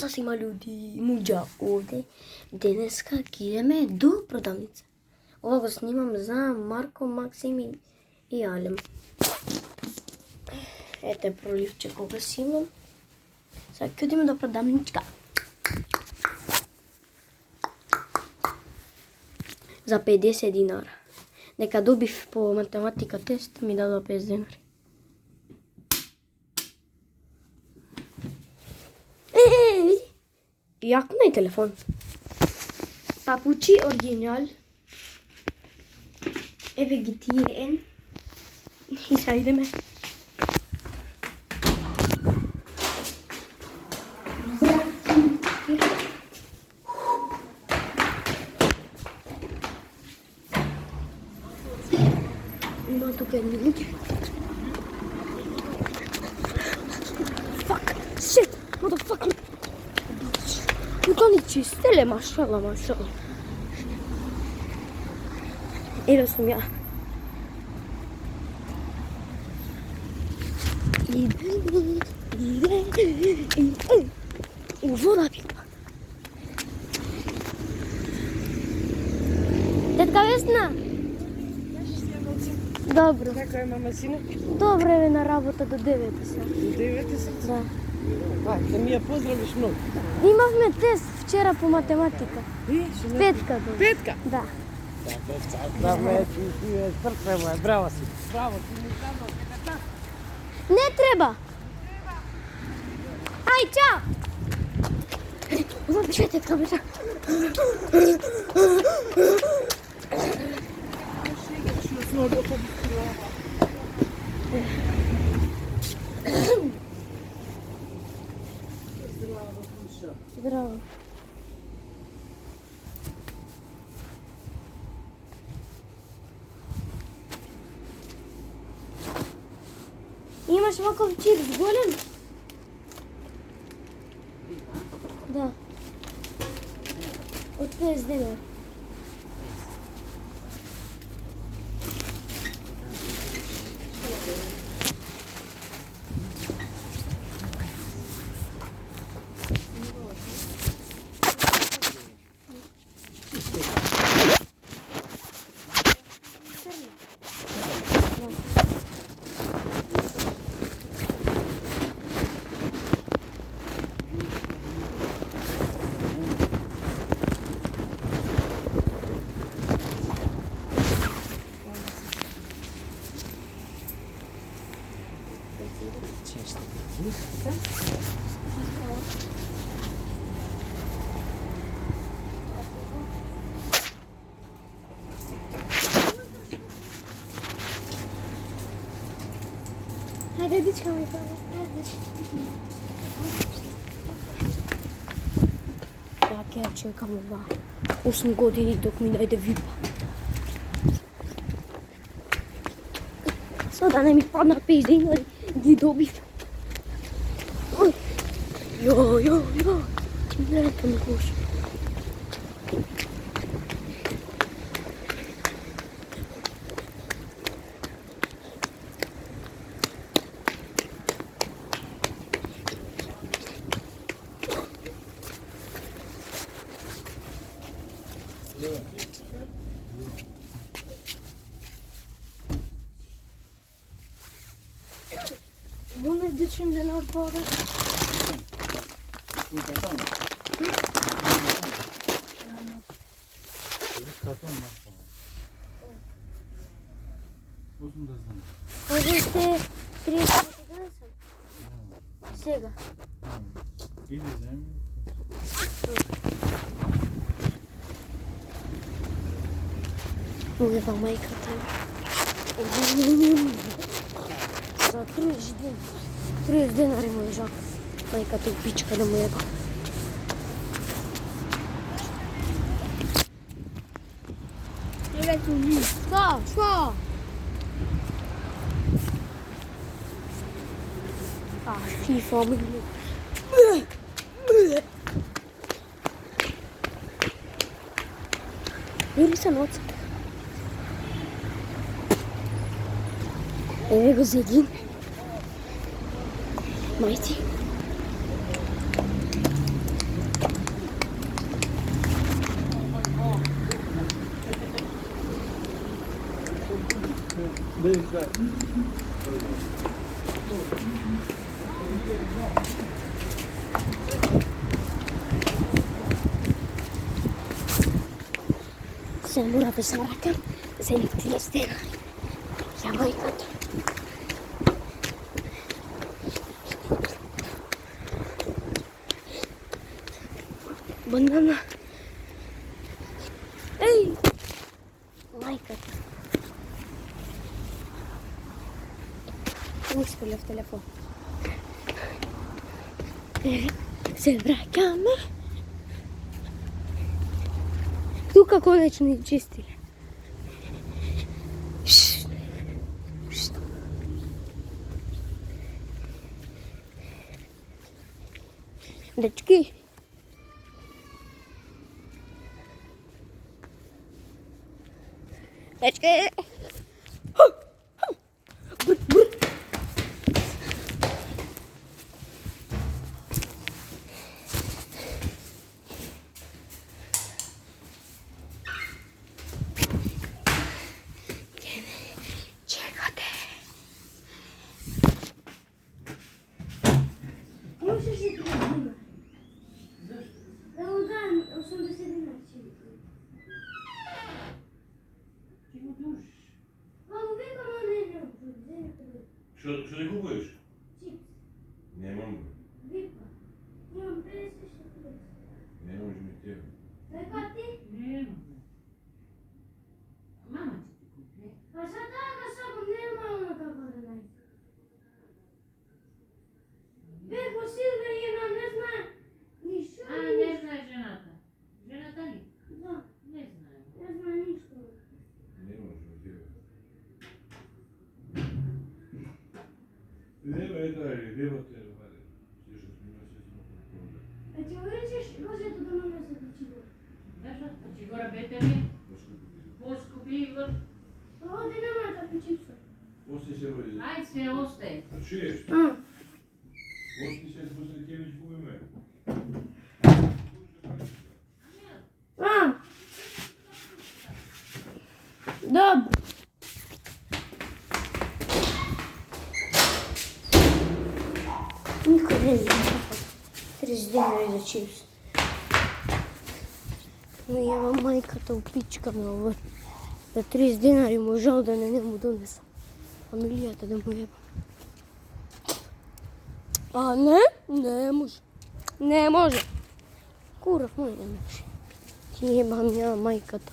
Поза си има луѓе, муѓа овде. Денеска ќе идеме до продавница. Ова го снимам за Марко, Максим и Алем. Ете проливче кога си имам. Сега ќе идеме до продавничка. За 50 динара. Нека добив по математика тест, ми дадоа 50 динари. Види. Јако нај телефон. Папучи оригинал. Еве ги тие ен. И сега идеме. Има тука едни луѓе. Fuck! Shit! Motherfucker! То ни чистеле, машала. Еве сум ја. Вода пипа. Тетка Весна? Добро. Како е мама сине? Добро е на работа до 9 сега. До 9 се? Да. Да ми ја поздравиш многу. Имавме тест вчера по математика. Петка. Петка? Да. Да, ти е трпева, браво си. Браво, ти ми казва петата. Не треба. Ај, чао. Зам чете камера. Здраво. Имаш ваков чипс голем? Да. Од 50 динара. Хайде, дичка ми ја ќе ја чекам ова 8 години док ми најде випа. Sada ne mi padna 5 dinari, ги добив. Јо, гледате ми лошо. Bunu düşünden ortada. Може сте 30 сега. Иди земја. Улева мајката. За 30 денари му е жак. Мајката пичка да му еба. Ето ни. Шо? FIFA ми. Вели се ноца. Еве го Зегин. Мајти. Се мора да се вракам за едни 30 денари. Ја мајката. Банана. Еј! Мајката. Испрлив телефон. Се враќаме. Тука конечно ни чистиле. Дечки. Дечки. Чекате. Можеш ли да снимаш? Да удам 80 динара. Що не купуєш? Чипс. Немам. Випа. Имам 50 штук. Не може ми тебе. Така ти? Нема. Мама ти купи. А за така само нормално како да најде. Беко Силвер има, не знае ништо. А, не знае жената. Жената ли? Да, Не знае. не знае ништо. Не може ми тебе. Нема ета е, нема те да ваде. Слушаш, ми носи само контроле. А ти уречеш возето да ме се почива. Зашо? Значи гора бетели, поскупи Игор. Оди нема такви чипса. После се роди. Ајде се остај. А чуеш? А, После се после Кевич купиме. а. Добро. Никој не знае. 30 денари за чипс. Но јава мајката упичка ме овој. За 30 денари можел да не му донесам. Фамилијата да му јебам. А не? Не може. Не може. Курав мој не може. Ти јебам ја мајката.